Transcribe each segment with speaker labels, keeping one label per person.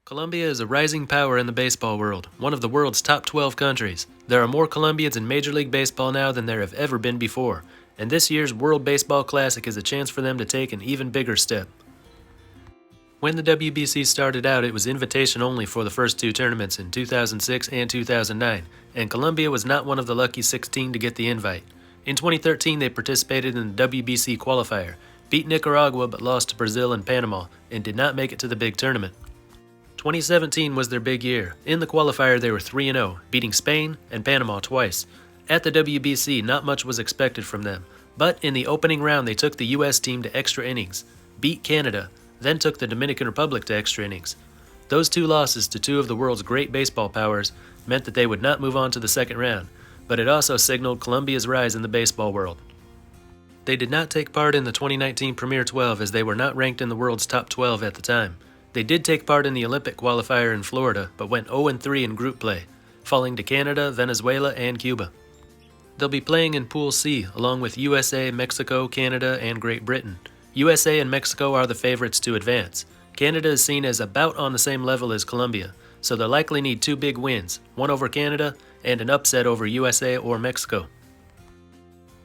Speaker 1: Colombia is a rising power in the baseball world, one of the world's top 12 countries. There are more Colombians in Major League Baseball now than there have ever been before, and this year's World Baseball Classic is a chance for them to take an even bigger step. When the WBC started out, it was invitation only for the first two tournaments in 2006 and 2009, and Colombia was not one of the lucky 16 to get the invite. In 2013, they participated in the WBC qualifier, beat Nicaragua but lost to Brazil and Panama, and did not make it to the big tournament. 2017 was their big year. In the qualifier, they were 3-0, beating Spain and Panama twice. At the WBC, not much was expected from them, but in the opening round, they took the U.S. team to extra innings, beat Canada, then took the Dominican Republic to extra innings. Those two losses to two of the world's great baseball powers meant that they would not move on to the second round, but it also signaled Colombia's rise in the baseball world. They did not take part in the 2019 Premier 12 as they were not ranked in the world's top 12 at the time. They did take part in the Olympic qualifier in Florida, but went 0-3 in group play, falling to Canada, Venezuela, and Cuba. They'll be playing in Pool C, along with USA, Mexico, Canada, and Great Britain. USA and Mexico are the favorites to advance. Canada is seen as about on the same level as Colombia, so they'll likely need two big wins, one over Canada and an upset over USA or Mexico.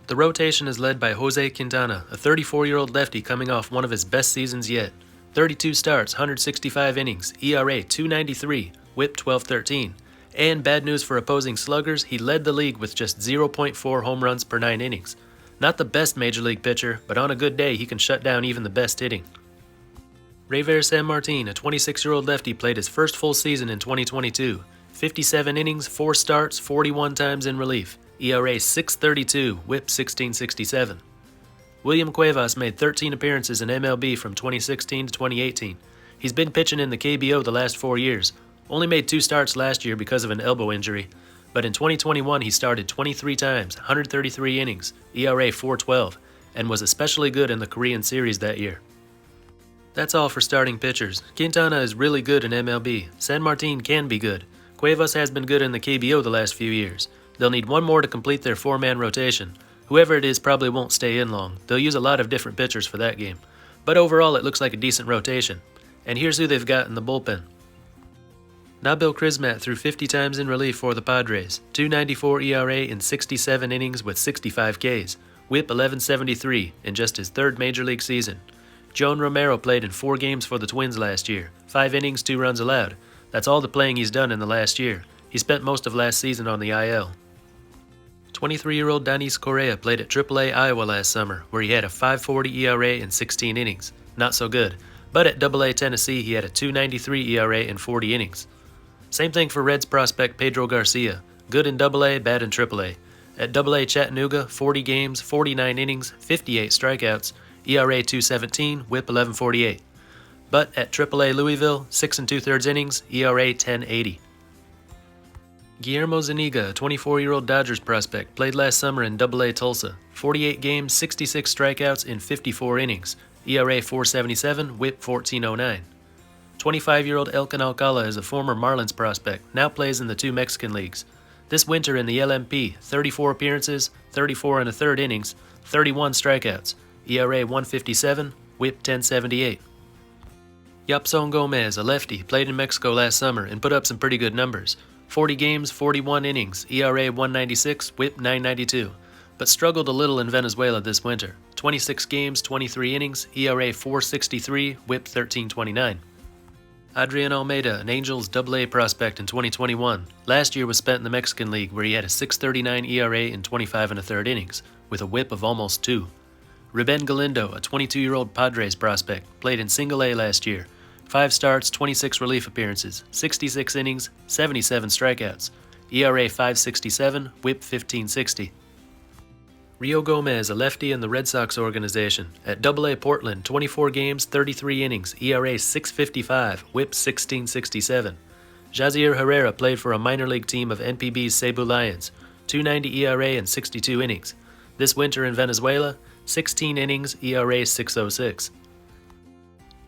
Speaker 1: The rotation is led by Jose Quintana, a 34-year-old lefty coming off one of his best seasons yet. 32 starts, 165 innings, ERA 2.93, WHIP 12.13. And bad news for opposing sluggers, he led the league with just 0.4 home runs per 9 innings. Not the best major league pitcher, but on a good day he can shut down even the best hitting. Reiver San Martin, a 26-year-old lefty, played his first full season in 2022. 57 innings, 4 starts, 41 times in relief. ERA 6.32, WHIP 16.67. William Cuevas made 13 appearances in MLB from 2016 to 2018. He's been pitching in the KBO the last 4 years. Only made 2 starts last year because of an elbow injury. But in 2021, he started 23 times, 133 innings, ERA 4.12, and was especially good in the Korean series that year. That's all for starting pitchers. Quintana is really good in MLB. San Martin can be good. Cuevas has been good in the KBO the last few years. They'll need one more to complete their 4-man rotation. Whoever it is probably won't stay in long. They'll use a lot of different pitchers for that game. But overall, it looks like a decent rotation. And here's who they've got in the bullpen. Nabil Crismat threw 50 times in relief for the Padres, 2.94 ERA in 67 innings with 65 Ks, WHIP 11.73 in just his third major league season. Joan Romero played in 4 games for the Twins last year, 5 innings, 2 runs allowed. That's all the playing he's done in the last year. He spent most of last season on the IL. 23-year-old Dani Correa played at AAA Iowa last summer, where he had a 5.40 ERA in 16 innings. Not so good. But at AA Tennessee, he had a 2.93 ERA in 40 innings. Same thing for Reds prospect Pedro Garcia. Good in AA, bad in AAA. At AA Chattanooga, 40 games, 49 innings, 58 strikeouts, ERA 2.17, WHIP 11.48. But at AAA Louisville, 6 2/3 innings, ERA 10.80. Guillermo Zuniga, a 24-year-old Dodgers prospect, played last summer in AA Tulsa. 48 games, 66 strikeouts in 54 innings. ERA 4.77, WHIP 14.09. 25-year-old Elkin Alcala is a former Marlins prospect, now plays in the 2 Mexican leagues. This winter in the LMP, 34 appearances, 34 1/3 innings, 31 strikeouts. ERA 1.57, WHIP 10.78. Juan Gomez, a lefty, played in Mexico last summer and put up some pretty good numbers. 40 games, 41 innings, ERA 1.96, WHIP 9.92, but struggled a little in Venezuela this winter. 26 games, 23 innings, ERA 4.63, WHIP 13.29. Adrian Almeida, an Angels AA prospect in 2021. Last year was spent in the Mexican League, where he had a 6.39 ERA in 25 1/3 innings, with a WHIP of almost 2. Riven Galindo, a 22-year-old Padres prospect, played in Single A last year. 5 starts, 26 relief appearances, 66 innings, 77 strikeouts. ERA 5.67, WHIP 15.60. Rio Gomez, a lefty in the Red Sox organization. At AA Portland, 24 games, 33 innings, ERA 6.55, WHIP 16.67. Jazier Herrera played for a minor league team of NPB's Cebu Lions. 2.90 ERA in 62 innings. This winter in Venezuela, 16 innings, ERA 6.06.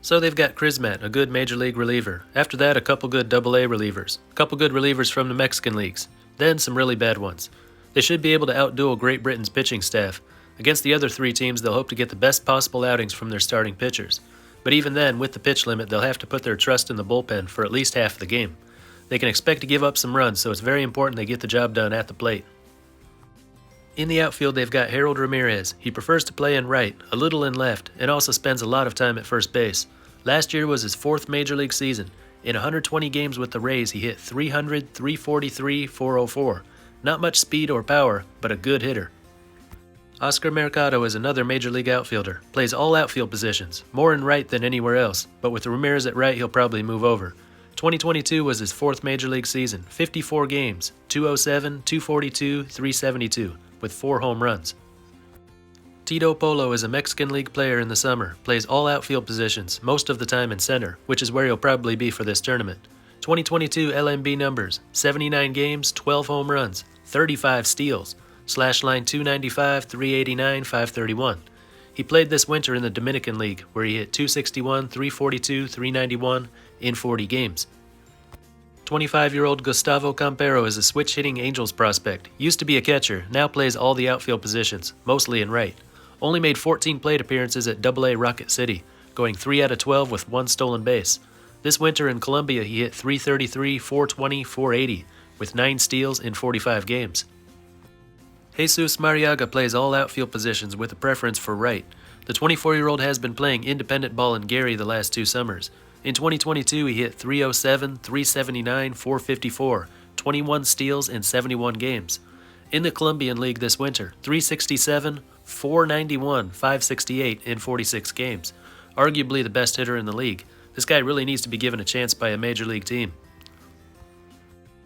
Speaker 1: So they've got Crismat, a good major league reliever. After that, a couple good AA relievers. A couple good relievers from the Mexican leagues. Then some really bad ones. They should be able to outduel Great Britain's pitching staff. Against the other 3 teams, they'll hope to get the best possible outings from their starting pitchers. But even then, with the pitch limit, they'll have to put their trust in the bullpen for at least half the game. They can expect to give up some runs, so it's very important they get the job done at the plate. In the outfield, they've got Harold Ramirez. He prefers to play in right, a little in left, and also spends a lot of time at first base. Last year was his 4th Major League season. In 120 games with the Rays, he hit .300, .343, .404. Not much speed or power, but a good hitter. Oscar Mercado is another Major League outfielder. Plays all outfield positions, more in right than anywhere else, but with Ramirez at right, he'll probably move over. 2022 was his 4th Major League season, 54 games, .207, .242, .372, with 4 home runs. Tito Polo is a Mexican League player in the summer, plays all outfield positions, most of the time in center, which is where he'll probably be for this tournament. 2022 LMB numbers: 79 games, 12 home runs, 35 steals, slash line 295, 389, 531. He played this winter in the Dominican League, where he hit .261, 342, 391 in 40 games. 25-year-old Gustavo Campero is a switch-hitting Angels prospect. Used to be a catcher, now plays all the outfield positions, mostly in right. Only made 14 plate appearances at AA Rocket City, going 3 out of 12 with 1 stolen base. This winter in Colombia, he hit .333, .420, .480, with 9 steals in 45 games. Jesus Mariaga plays all outfield positions with a preference for right. The 24-year-old has been playing independent ball in Gary the last 2 summers. In 2022, he hit .307, .379, .454, 21 steals in 71 games. In the Colombian League this winter, .367, .491, .568 in 46 games. Arguably the best hitter in the league. This guy really needs to be given a chance by a major league team.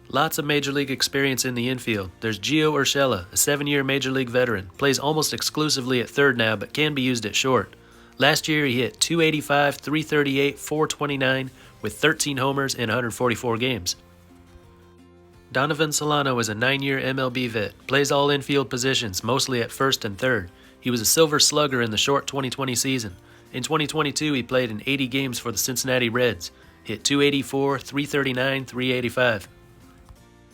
Speaker 1: Lots of major league experience in the infield. There's Gio Urias, a 7-year major league veteran. Plays almost exclusively at third now, but can be used at short. Last year he hit .285, .338, .429 with 13 homers in 144 games. Donovan Solano is a 9-year MLB vet. Plays all infield positions, mostly at first and third. He was a Silver Slugger in the short 2020 season. In 2022 he played in 80 games for the Cincinnati Reds. Hit .284, .339, .385.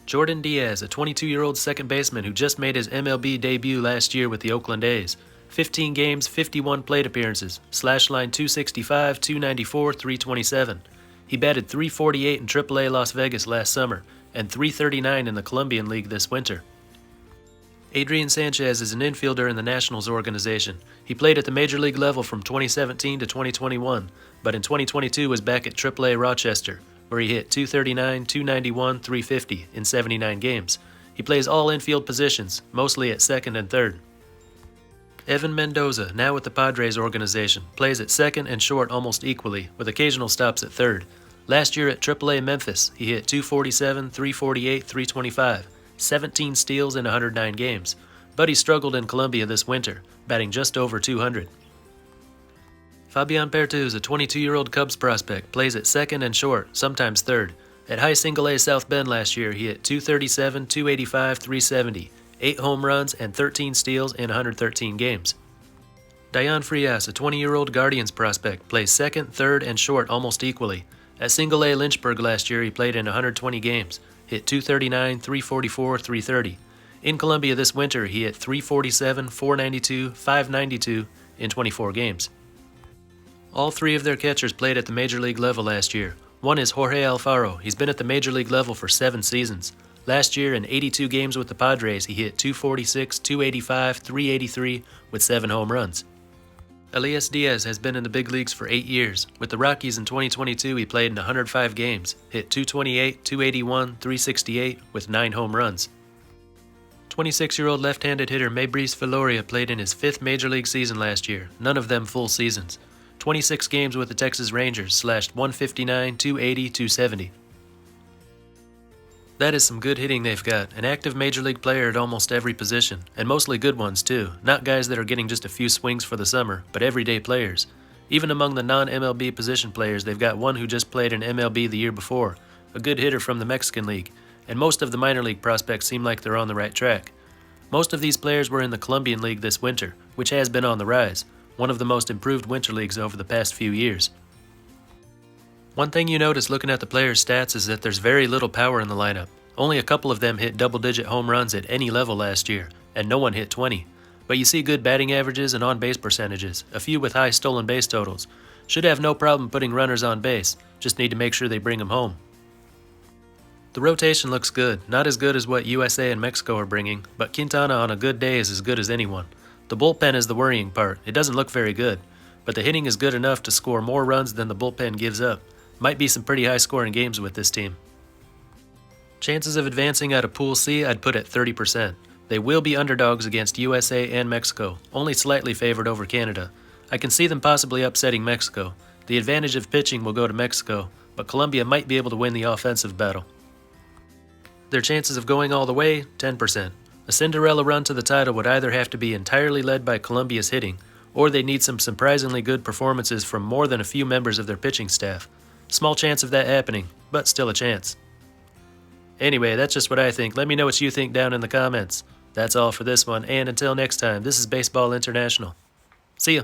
Speaker 1: Jordan Diaz, a 22-year-old second baseman who just made his MLB debut last year with the Oakland A's. 15 games, 51 plate appearances, slash line 265, 294, 327. He batted .348 in AAA Las Vegas last summer and .339 in the Colombian League this winter. Adrian Sanchez is an infielder in the Nationals organization. He played at the major league level from 2017 to 2021, but in 2022 was back at AAA Rochester, where he hit .239, .291, .350 in 79 games. He plays all infield positions, mostly at second and third. Evan Mendoza, now with the Padres organization, plays at second and short almost equally, with occasional stops at third. Last year at AAA Memphis, he hit .247, .348, .325, 17 steals in 109 games, but he struggled in Colombia this winter, batting just over .200. Fabian Pertuz, a 22-year-old Cubs prospect, plays at second and short, sometimes third. At high single-A South Bend last year, he hit .237, .285, .370, 8 home runs and 13 steals in 113 games. Dayan Frias, a 20-year-old Guardians prospect, plays second, third, and short almost equally. At single-A Lynchburg last year, he played in 120 games, hit .239, .344, .330. In Colombia this winter, he hit .347, .492, .592 in 24 games. All 3 of their catchers played at the major league level last year. One is Jorge Alfaro. He's been at the major league level for 7 seasons. Last year, in 82 games with the Padres, he hit .246, .285, .383 with 7 home runs. Elias Diaz has been in the big leagues for 8 years. With the Rockies in 2022, he played in 105 games, hit .228, .281, .368 with 9 home runs. 26-year-old left-handed hitter Mabrice Valoria played in his 5th major league season last year, none of them full seasons. 26 games with the Texas Rangers, slashed .159, .280, .270. That is some good hitting they've got, an active major league player at almost every position, and mostly good ones too, not guys that are getting just a few swings for the summer, but everyday players. Even among the non-MLB position players, they've got one who just played in MLB the year before, a good hitter from the Mexican League, and most of the minor league prospects seem like they're on the right track. Most of these players were in the Colombian League this winter, which has been on the rise, one of the most improved winter leagues over the past few years. One thing you notice looking at the players' stats is that there's very little power in the lineup. Only a couple of them hit double-digit home runs at any level last year, and no one hit 20. But you see good batting averages and on-base percentages, a few with high stolen base totals, Should have no problem putting runners on base, just need to make sure they bring them home. The rotation looks good, not as good as what USA and Mexico are bringing, but Quintana on a good day is as good as anyone. The bullpen is the worrying part, it doesn't look very good, but the hitting is good enough to score more runs than the bullpen gives up. Might be some pretty high scoring games with this team. Chances of advancing out of Pool C I'd put at 30%. They will be underdogs against USA and Mexico, only slightly favored over Canada. I can see them possibly upsetting Mexico. The advantage of pitching will go to Mexico, but Colombia might be able to win the offensive battle. Their chances of going all the way, 10%. A Cinderella run to the title would either have to be entirely led by Colombia's hitting, or they need some surprisingly good performances from more than a few members of their pitching staff. Small chance of that happening, but still a chance. Anyway, that's just what I think. Let me know what you think down in the comments. That's all for this one, and until next time, this is Baseball International. See ya.